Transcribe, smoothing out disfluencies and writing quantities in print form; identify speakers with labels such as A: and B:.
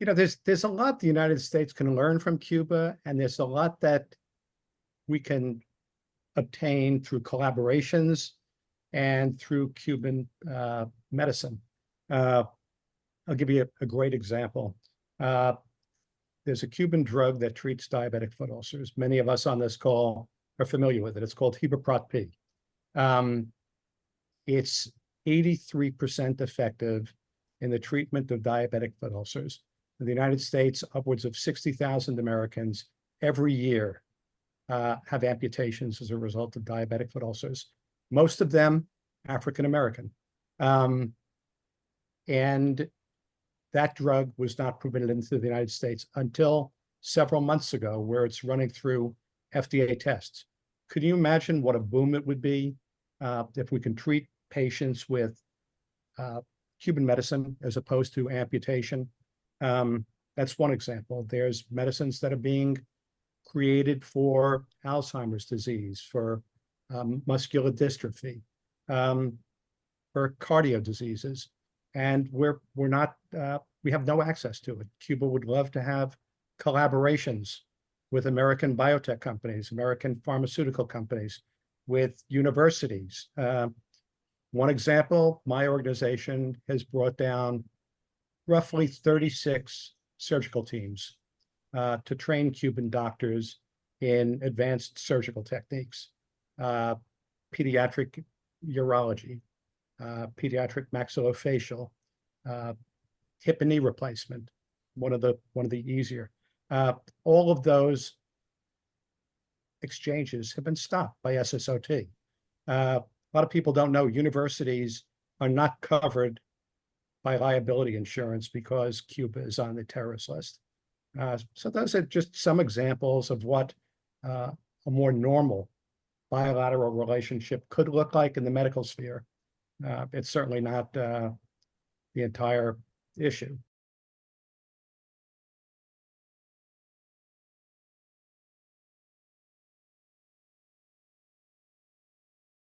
A: there's a lot the United States can learn from Cuba, and there's a lot that we can obtain through collaborations and through Cuban medicine. I'll give you a great example. There's a Cuban drug that treats diabetic foot ulcers. Many of us on this call are familiar with it. It's called Heberprot P. It's 83% effective in the treatment of diabetic foot ulcers. In the United States, upwards of 60,000 Americans every year have amputations as a result of diabetic foot ulcers, most of them African American. And that drug was not permitted into the United States until several months ago, where it's running through FDA tests. Could you imagine what a boom it would be if we can treat patients with Cuban medicine as opposed to amputation? That's one example. There's medicines that are being created for Alzheimer's disease, for muscular dystrophy, for cardio diseases, and we have no access to it. Cuba would love to have collaborations with American biotech companies, American pharmaceutical companies, with universities. One example, my organization has brought down roughly 36 surgical teams to train Cuban doctors in advanced surgical techniques, pediatric urology, pediatric maxillofacial, hip and knee replacement, one of the easier. All of those exchanges have been stopped by SSOT. A lot of people don't know universities are not covered by liability insurance because Cuba is on the terrorist list. So those are just some examples of what a more normal bilateral relationship could look like in the medical sphere. It's certainly not the entire issue.